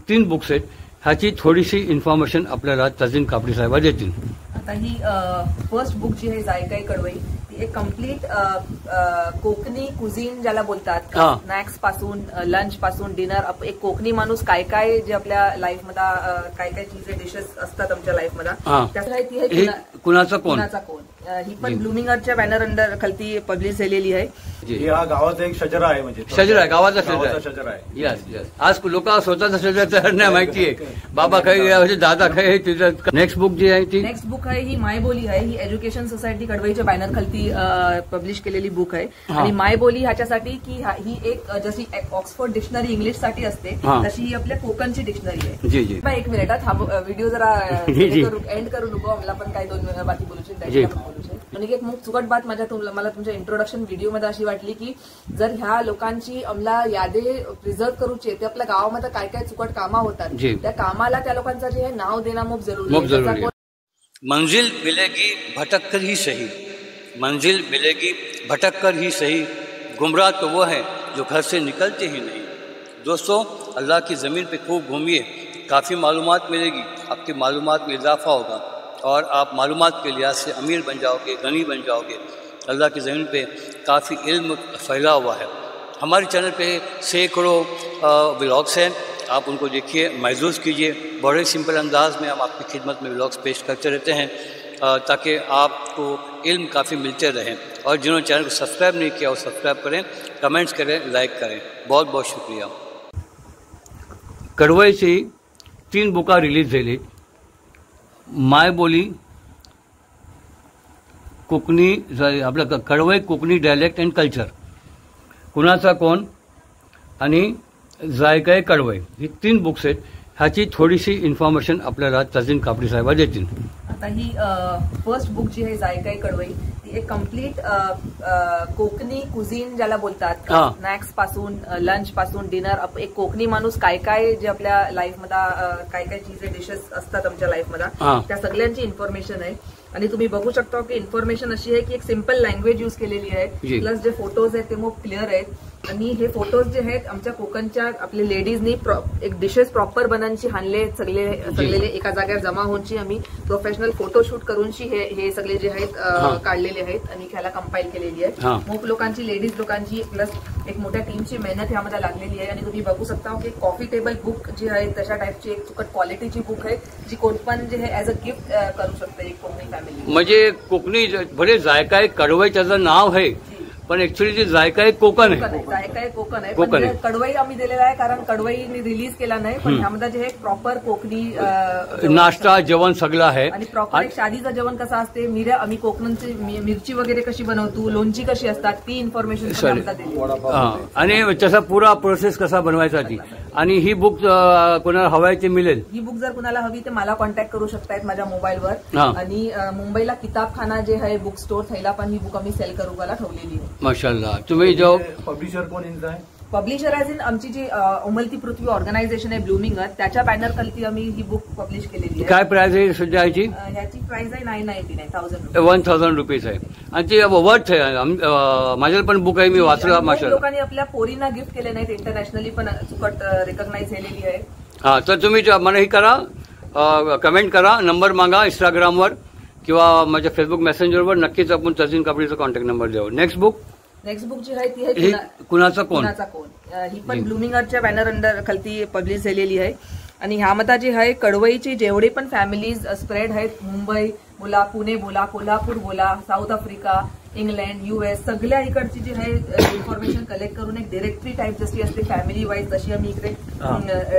3 books आहेत, ह्याची थोडीशी इन्फॉर्मेशन आपल्याला तजिन कापडी साहेब देतील. आता ही फर्स्ट बुक जी आहे जायकाई कडवई, ती एक कम्प्लीट कोकणी कुझिन ज्याला बोलतात, स्नॅक्स पासून लंच पासून डिनर, एक कोकणी माणूस काय काय जे आपल्या लाईफ मध्ये काय काय चीजे डिशेस असतात आमच्या लाईफ मध्ये, त्यासाठी ती आहे कुणाचा कोण. ही पण ब्लूमिंग आर्टच्या बॅनर अंडर खालती पब्लिश झालेली आहे. हा गावाचा एक शजरा आहे, म्हणजे शजरा आहे, गावाचा शजरा आहे. Yes yes. आज लोक स्वतःचा शजरा तयार नाही माहिती आहे, बाबा काही दादा काही. नेक्स्ट बुक जी आहे ती नेक्स्ट बुक आहे ही मायबोली आहे. ही एज्युकेशन सोसायटी कडवईच्या बॅनर खालती पब्लिश केलेली बुक आहे. आणि मायबोली ह्याच्यासाठी की ही एक जशी ऑक्सफोर्ड डिक्शनरी इंग्लिश साठी असते तशी ही आपल्या कोकणची डिक्शनरी आहे. जी जी. एक मिनिटात हा व्हिडिओ जरा एंड करू नको, मला पण काही 2 बाकी बोलू आणि एक मुख चुकट बात मला तुमच्या इंट्रोडक्शन व्हिडिओ मध्ये अशी वाटली की जर ह्या लोकांची आम्हाला यादी प्रिझर्व करूची ते आपल्या गावामध्ये काय काय चुकट कामा होतात, त्या कामाला त्या लोकांचं जे नाव देणं खूप जरुरी आहे. मंजिल मिलेगी भटक कर ही सही, मंजिल मिलेगी भटक कर ही सही, गुमराह तो वो है जो घर से निकलते ही नहीं. दोस्तों, अल्लाह की ज़मीन पे खूब घूमिए, काफ़ी मालूमात मिलेगी, आपकी मालूमात में इजाफा होगा और आप मालूमात के लिहाज से अमीर बन जाओगे, गनी बन जाओगे. अल्लाह की ज़मीन पे काफ़ी इल्म फैला हुआ है. हमारे चैनल पे सैकड़ों व्लॉग्स हैं, आप उनको देखिए, महसूस कीजिए. बड़े सिंपल अंदाज में हम आपकी खिदमत में व्लॉग्स पेश करते रहते हैं ताकि आपको इल्म काफ़ी मिलते रहें. और जिन्होंने चैनल को सब्सक्राइब नहीं किया वो सब्सक्राइब करें, कमेंट्स करें, लाइक करें. बहुत बहुत शुक्रिया. कडवईची 3 बुका रिलीज झाली. मायबोली कोकणी, आपलं कडवई कोकणी डायलेक्ट अँड कल्चर, कुणाचा कोण आणि जायकाई कडवई, ही 3 बुक्स आहेत. ह्याची थोडीशी इन्फॉर्मेशन आपल्याला तजिन कापडी साहेब देतील. आता ही फर्स्ट बुक जी आहे जायकाई कडवई, ती एक कम्प्लीट कोकणी कुझिन ज्याला बोलतात, स्नॅक्स पासून लंच पासून डिनर, एक कोकणी माणूस काय काय जे आपल्या लाईफ मध्ये काय काय चीजे डिशेस असतात आमच्या लाईफ मध्ये, त्या सगळ्यांची इन्फॉर्मेशन आहे. आणि तुम्ही बघू शकता की इन्फॉर्मेशन अशी आहे की एक सिंपल लँग्वेज यूज केलेली आहे, प्लस जे फोटोज आहेत ते खूप क्लिअर आहेत. आणि हे फोटोज जे आहेत आमच्या कोकणच्या आपल्या लेडीजनी एक डिशेस प्रॉपर बनांची हाणले सगळे एका जागेवर जमा होऊनची आम्ही प्रोफेशनल फोटोशूट करूनची हे सगळे जे आहेत काढलेले आहेत आणि ह्याला कंपाईल केलेली आहे. खूप लोकांची, लेडीज लोकांची प्लस एक मोठ्या टीमची मेहनत ह्यामध्ये लागलेली आहे. आणि तुम्ही बघू शकता की कॉफी टेबल बुक जी आहे तशा टाईपची एक चुकट क्वालिटीची बुक आहे, जी कोण पण जे आहे ऍज अ गिफ्ट करू शकते एक कोकणी फॅमिली. म्हणजे कोकणी भले जायकाई कडवई त्याचं नाव आहे, पण ऍक्च्युअली जे जायकाई कोकण आहे, जायकाई कोकण आहे. पण कडवई आम्ही दिलेला आहे कारण कडवईने रिलीज केला नाही, पण ह्यामध्ये जे एक प्रॉपर कोकणी नाश्ता जेवण सगळं आहे. आणि प्रॉपर एक शादीचं जेवण कसं असते, मिऱ्या आम्ही कोकणची मिरची वगैरे कशी बनवतो, लोणची कशी असतात, ती इन्फॉर्मेशन. आणि त्याचा पुरा प्रोसेस कसा बनवायचा ती. आणि ही बुक कोणाला हवाय ते मिळेल. ही बुक जर कुणाला हवी तर मला कॉन्टॅक्ट करू शकतायत माझ्या मोबाईलवर. आणि मुंबईला किताबखाना जे आहे बुक स्टोर थैला पण ही बुक आम्ही सेल करू ठेवलेली आहे. माशाल्लाह. तुम्ही जो पब्लिशर कोण आहे? पब्लिशर ॲज इन आमची जी उमलती पृथ्वी ऑर्गनायझेशन आहे ब्लूमिंग अर्थ, त्याच्या बॅनर खालती आम्ही ही बुक पब्लिश केलेली आहे. काय प्राइस आहे सध्या याची? ह्याची प्राइस आहे 999,000 1000 रुपीज आहे. आणि ती वर्थ आहे. माझ्याला पण बुक आहे, मी वाचला. माशाल्लाह. लोकांनी आपल्या पोरींना गिफ्ट केले नाहीत, इंटरनॅशनली पण चुकट रिकॉग्नाइज झालेली आहे. हा, तर तुम्ही मला हे करा, कमेंट करा, नंबर मागा इंस्टाग्रामवर किंवा माझ्या फेसबुक मेसेंजरवर. नक्कीच आपण तजिन कापडीचा कॉन्टॅक्ट नंबर देऊ. नेक्स्ट बुक जी आहे ती आहे कुणाचा कोण. ही पण ब्लूमिंग आर्टच्या बॅनर अंडर खालती पब्लिश झालेली आहे. आणि ह्यामध्ये जे आहे कडवईची जेवढे पण फॅमिलीज स्प्रेड आहेत, मुंबई बोला, पुणे बोला, कोल्हापूर बोला, साऊथ आफ्रिका, इंग्लंड, US सगळ्या इकडची जी आहे इन्फॉर्मेशन कलेक्ट करून एक डिरेक्टरी टाईप जशी असते फॅमिली वाईज तशी आम्ही इकडे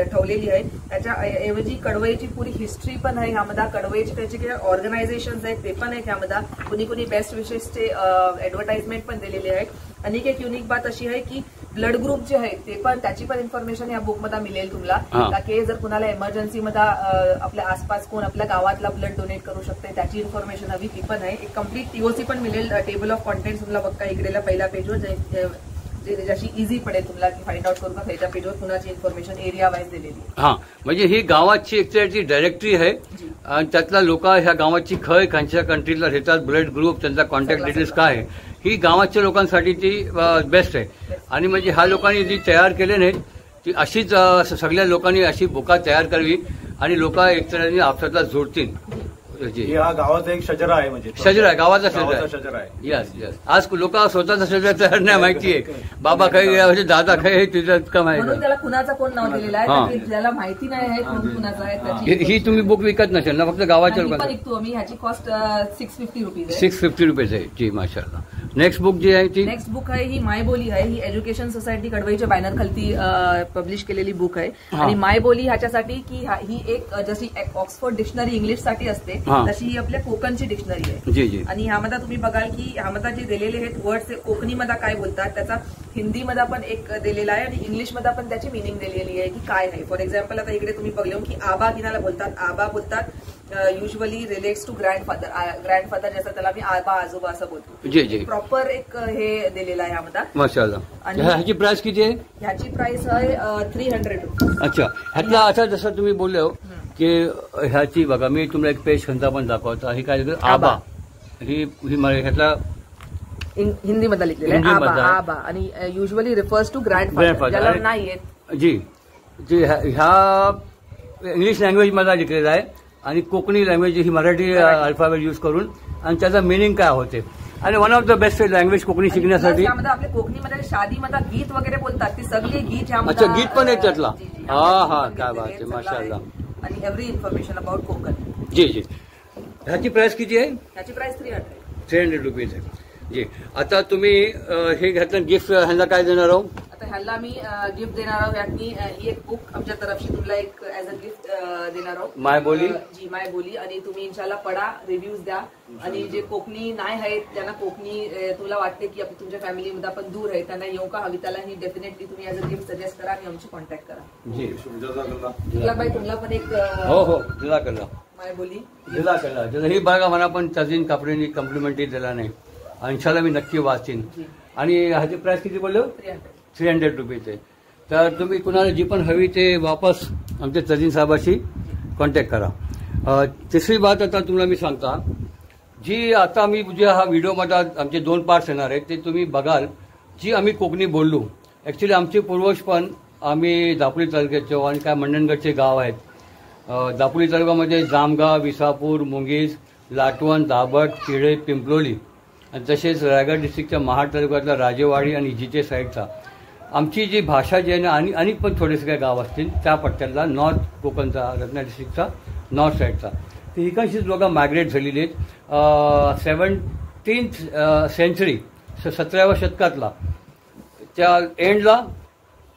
ठेवलेली आहे. त्याच्या ऐवजी कडवईची पुरी हिस्ट्री पण आहे ह्यामध्ये, कडवईची त्याचे काही ऑर्गनायझेशन आहेत ते पण आहेत ह्यामध्ये, कुणी कुणी बेस्ट विशेसचे ऍडव्हर्टाइजमेंट पण दिलेले आहेत. आणि एक युनिक बात अशी आहे की ब्लड ग्रुप जे आहे ते पण त्याची पण इन्फॉर्मेशन या बुकमध्ये मिळेल तुम्हाला, की जर कुणाला इमर्जन्सीमध्ये आपल्या आसपास कोण आपल्या गावातला ब्लड डोनेट करू शकते त्याची इन्फॉर्मेशन हवी ती पण आहे. एक कम्प्लीट TOC पण मिळेल, टेबल ऑफ कॉन्टेंट्स तुम्हाला बघता इकडेला पहिल्या पेजवर, जशी इझी पडेल तुम्हाला की फाइंड आउट करू का त्याच्या पेजवर कुणाची इन्फॉर्मेशन एरिया वाईज दिलेली. हा, म्हणजे ही गावाची एक डायरेक्टरी आहे आणि त्यातला लोक ह्या गावाची खय खांच्या कंट्रीला राहतात, ब्लड ग्रुप, त्यांचा कॉन्टॅक्ट डिटेल्स काय आहे, ही गावाच्या लोकांसाठी ती बेस्ट आहे. आणि म्हणजे ह्या लोकांनी जी तयार केले नाहीत ती अशीच सगळ्या लोकांनी अशी बुका तयार करावी आणि लोक एकतऱ्याने आपसातला जोडतील. हे हा गावाचा एक शजरा आहे म्हणजे शजरा आहे, गावाचा शजरा शजरा आहे. आहे. Yes yes. आज लोक स्वतःचा शजरा तयार नाही माहिती आहे. बाबा काही म्हणजे दादा काही हे तुझं का म्हणून माहिती. त्याला कुणाचा कोण नाव दिलेलं आहे, कारण की ज्याला माहिती नाही आहे कोण कुणाचा आहे त्याची. ही तुम्ही बुक विकत नसेल ना, फक्त गावाच्या आणि पण लोकांना. विकतो आम्ही. ह्याची कॉस्ट 650 रुपीज आहे. 650 रुपीज आहे जी. माशाल्लाह. नेक्स्ट बुक जी आहे ती नेक्स्ट बुक आहे ही मायबोली आहे. ही एज्युकेशन सोसायटी कडवईच्या बॅनर खालती पब्लिश केलेली बुक आहे. आणि मायबोली ह्याच्यासाठी की ही एक जशी ऑक्सफोर्ड डिक्शनरी इंग्लिश साठी असते तशी ही आपल्या कोकणची डिक्शनरी आहे. जी जी. आणि ह्यामध्ये तुम्ही बघाल की ह्यामध्ये जे दिलेले आहेत वर्ड्स कोकणीमध्ये काय बोलतात त्याचा हिंदीमध्ये पण एक दिलेला आहे आणि इंग्लिशमध्ये पण त्याची मिनिंग दिलेली आहे की काय आहे. फॉर एक्झाम्पल आता इकडे तुम्ही बघलो की आबा किनाला बोलतात. आबा बोलतात usually relates to grandfather. Grandfather जसं त्याला मी आबा आजोबा असं बोलतो. जी जी. प्रॉपर एक हे दिलेलं आहे ह्यामध्ये. माशाल्लाह. आणि ह्याची प्राइस किती आहे. ह्याची प्राइस आहे 300 रुपीज. अच्छा. ह्यातला आता जसं तुम्ही बोलले की ह्याची बघा मी तुम्हाला एक पेज खंता पण दाखवतो. ही काय आबा. ही ह्यातला हिंदीमध्ये लिहिलेलं आहे आबा. आबा आणि युजली रिफर्स टू ग्रँडफादर ज्याला नाही येत. जी जी. ह्या इंग्लिश लँग्वेज मध्ये लिहिलेला आहे आणि कोकणी लँग्वेज ही मराठी अल्फाबेट यूज करून आणि त्याचा मिनिंग काय होते. आणि one of the best language Konkani शिकण्यासाठी. त्यामध्ये आपल्या कोकणीमध्ये शादीमध्ये गीत वगैरे बोलतात ती सगळी गीत. अच्छा गीत पण आहे त्यातला. हा हा काय बात आहे. माशाल्लाह. आणि एव्हरी इन्फॉर्मेशन अबाउट कोकण. जी जी. ह्याची प्राइस किती आहे. ह्याची प्राइस 300 रुपीज आहे. जी. आता तुम्ही हे घातलं गिफ्ट ह्यांना काय देणार आहोत. आता ह्याला मी गिफ्ट देणार आहोत. यातनी ही एक बुक आमच्या तर्फशी तुला एक ऍज अ गिफ्ट देणार आहोत. मायबोली. जी मायबोली. आणि तुम्ही इंशाल्लाह पडा, रिव्ह्यूज द्या. आणि जे कोकणी नाही आहेत त्यांना कोकणी तुला वाटते की तुमच्या फॅमिलीमध्ये आपण दूर आहे त्यांना येऊ का हवी त्याला ही डेफिनेटली तुम्ही ऍज अ गिफ्ट सजेस्ट करा आणि आमची कॉन्टॅक्ट करा. जी. बाई तुम्हाला पण एक हो हो जजाकल्ला. मायबोली जजाकल्ला. ही बघा मला पण तजीन कापडीने कॉम्प्लिमेंटरी दिला नाही. इंशाल्लाह मी नक्की वाचीन. आणि ह्याची प्राइस किती बोललो. 300 रुपीज आहे. तर तुम्ही कुणाला जी पण हवी ते वापस आमच्या तजीन साहेबाशी कॉन्टॅक्ट करा. तिसरी बात आता तुम्हाला मी सांगता जी आता मी जे हा व्हिडिओमध्ये आमचे 2 पार्ट्स येणार आहेत ते तुम्ही बघाल. जी आम्ही कोकणी बोललो ॲक्च्युली आमचे पूर्वज पण आम्ही दापोली तालुक्याचे आणि काय मंडणगडचे गाव आहेत. दापोली तालुक्यामध्ये जामगाव, विसापूर, मुंगीज, लाटवण, दाभट, किळे, पिंपलोली आणि तसेच रायगड डिस्ट्रिक्टच्या महाड तालुक्यातला राजेवाडी आणि जिचे साईडचा आमची जी भाषा जी आहे ना आणि पण थोडेसे काही गाव असतील त्या पट्ट्यातला नॉर्थ कोकणचा रत्ना डिस्ट्रिक्टचा नॉर्थ साईडचा तर इकडचीच लोकं मायग्रेट झालेली आहेत. 17th सेंचुरी 17व्या शतकातला त्या एंडला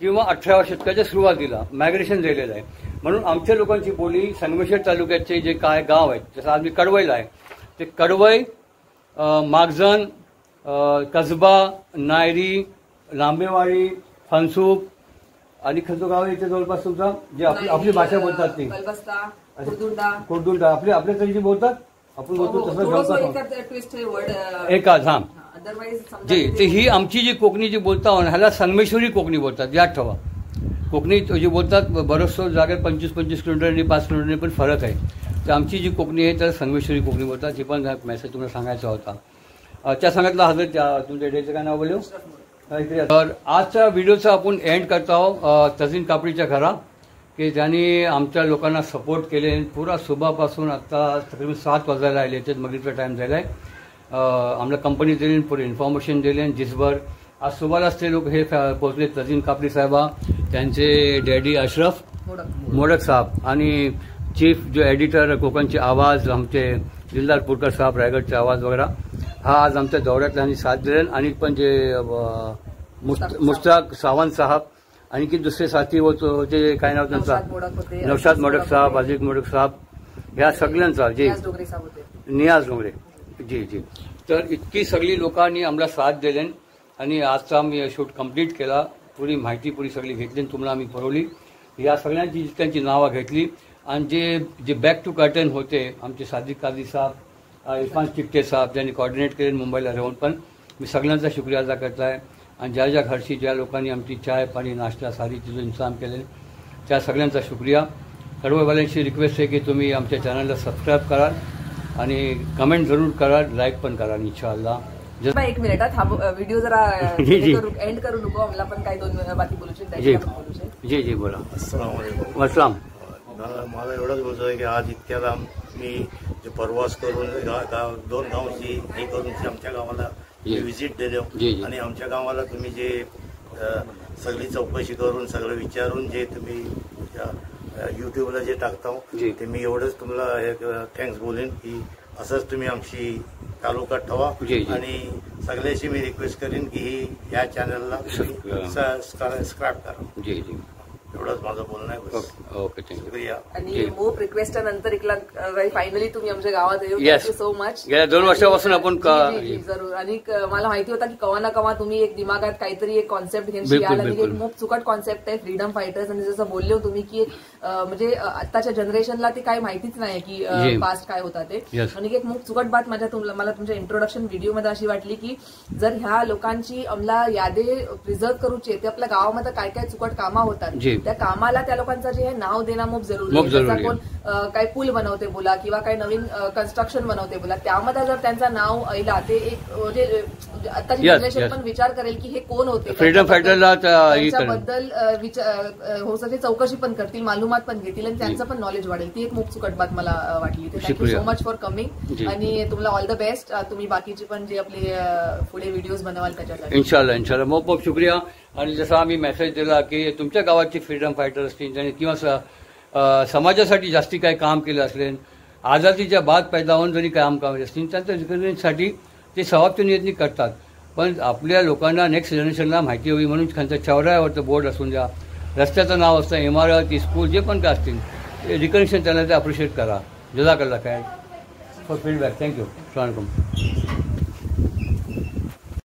किंवा 18व्या शतकाच्या सुरुवातीला मायग्रेशन झालेलं आहे. म्हणून आमच्या लोकांची बोली संगमेश्वर तालुक्याचे जे काय गाव आहेत जसं आज मी कडवईला आहे ते कडवई, मागजन, कसबा, नायरी, लांबेवाडी, फणसूप आणि खंदो गाव इथे जवळपास तुमचा जे आपली भाषा बोलतात ती कोरदुंडा आपल्या तरी जे बोलतात आपण बोलतो तसं जवळपास एकाच. हा जी. ते ही आमची जी कोकणी जी बोलता ह्याला संगमेश्वरी कोकणी बोलतात. याद ठेवा. कोकणी जी बोलतात बरोचसं जागेत 25-25 किलोमीटर आणि 5 किलोमीटर पण फरक आहे. तर आमची जी कोकणी आहे त्याला संगमेश्वरी कोकणी बोलतात. ही पण मेसेज तुम्हाला सांगायचा होता. त्या सांगितलं हजरत तुमच्या डेचं काय नाव बोलू. तर आजच्या व्हिडिओचा आपण एंड करतो आहोत तजीन कापडीच्या घरा की ज्यांनी आमच्या लोकांना सपोर्ट केले. पुरा सुबापासून आता तकरीबन 7 वाजायला आले त्यात मगरीचा टाईम झाला आहे. आम्हाला कंपनी दिली पुरे इन्फॉर्मेशन दिले जिसभर आज सुबालाच ते लोक हे पोहोचले. तजीन कापडी साहेबा त्यांचे डॅडी अशरफ मोडक साहेब आणि चीफ जो एडिटर कोकणचे आवाज आमचे दिलदार पुरकर साहेब रायगडचे आवाज वगैरे हा आज आमच्या दौऱ्यात त्यांनी साथ दिले. आणि पण जे मुश्ताक सावंत साहेब आणि की दुसरे साथी होते काय नाव त्यांचा नौशाद मोडक साहेब, अजित मोडक साहेब ह्या सगळ्यांचा जे नियाज डोंगरे जी जी. तर इतकी सगळी लोकांनी आम्हाला साथ दिले आणि आजचा आम्ही शूट कंप्लीट केला. पुरी माहिती पुरी सगळी घेतली तुम्हाला आम्ही पुरवली. या सगळ्यांची त्यांची नावं घेतली आणि जे बॅक टू कर्टन होते आमचे सादिक काझी साहेब, इरफान चिकटे साहेब ज्यांनी कोऑर्डिनेट केले मुंबईला राहून पण मी सगळ्यांचा शुक्रिया अदा करत आहे. आणि ज्या घरची ज्या लोकांनी आमची चाय पाणी नाश्ता सारी चीज इंतजाम केले त्या सगळ्यांचा शुक्रिया. कडवईवाल्यांची रिक्वेस्ट आहे की तुम्ही आमच्या चॅनलला सबस्क्राईब कराल आणि कमेंट जरूर कराल, लाईक पण कराल इंशाअल्लाह. एक मिनिटात हा व्हिडिओ जरा एंड करू नको आम्हाला पण काही 2 बाकी बोलू शकतो. जी जी बोला. अस्सलाम वालेकुम. अस्सलाम. मला एवढंच बोलतो आहे की आज इतक्या लांब मी जे प्रवास करून दोन गावची हे करून आमच्या गावाला व्हिजिट दिलो आणि आमच्या गावाला तुम्ही जे सगळी चौकशी करून सगळं विचारून जे तुम्ही यूट्यूबला जे टाकता ते मी एवढंच तुम्हाला थँक्स बोलेन की असंच तुम्ही आमची तालुक्यात ठेवा आणि सगळ्याशी मी रिक्वेस्ट करेन की ह्या चॅनलला सबस्क्राईब करा. जी जी एवढंच माझं बोलणं आहे. Okay thank you. आणि मोप रिक्वेस्ट नंतर फायनली तुम्ही आमच्या गावात येऊ. Yes. Thank you so much. गेल्या 2 वर्षापासून आपण जरूर. आणि मला माहिती होता की कवा ना कवा तुम्ही एक दिमागात काहीतरी एक कॉन्सेप्ट घेऊन याल आणि एक मोप चुकट कॉन्सेप्ट आहे फ्रीडम फायटर्स. आणि जसं बोलले तुम्ही की म्हणजे आताच्या जनरेशनला ते काही माहितीच नाही की पास्ट काय होता ते. आणि एक मोप चुकट बात मला तुमच्या इंट्रोडक्शन व्हिडिओमध्ये अशी वाटली की जर ह्या लोकांची आम्हाला यादी प्रिझर्व करूचे ते आपल्या गावामध्ये काय काय चुकट कामा होतात त्या कामाला त्या लोकांचं जे आहे नाव देणं खूप जरुरी आहे. जसा कोण काही पूल बनवते बोला किंवा काही नवीन कन्स्ट्रक्शन बनवते बोला त्यामध्ये जर त्यांचं नाव ऐला ते एक म्हणजे आताची जनरेशन पण विचार करेल की हे कोण होते फ्रीडम फायटरला त्याच्याबद्दल हो सगळे चौकशी पण करतील मालूमात पण घेतील आणि त्यांचं पण नॉलेज वाढेल. ती एक खूप चुकट बात मला वाटली. Thank you so much for coming आणि तुम्हाला ऑल द बेस्ट. तुम्ही बाकीची पण जे आपले पुढे व्हिडिओज बनवाल त्याच्यासाठी इन्शाल्लाह इन्शाल्लाह खूप खूप शुक्रिया. आणि जसा आम्ही मेसेज दिला की तुमच्या गावाची फ्रीडम फायटर असतील किंवा समाजासाठी जास्ती काही काम केलं असेल आझादीच्या बाद पैदा होऊन जरी काम केले असतील त्यांच्या रिकग्निशनसाठी ते समाप्तनियतनी करतात. पण आपल्या लोकांना नेक्स्ट जनरेशनला माहिती हवी म्हणून त्यांच्या चौरायावरचं बोर्ड असून द्या रस्त्याचं नाव असतं इमारत स्कूल जे पण काय असतील ते रिकग्निशन त्यांना ते अप्रिशिएट करा. जजाकल्ला खैर फॉर फीडबॅक. थँक्यू. अस्सलाम वालेकुम.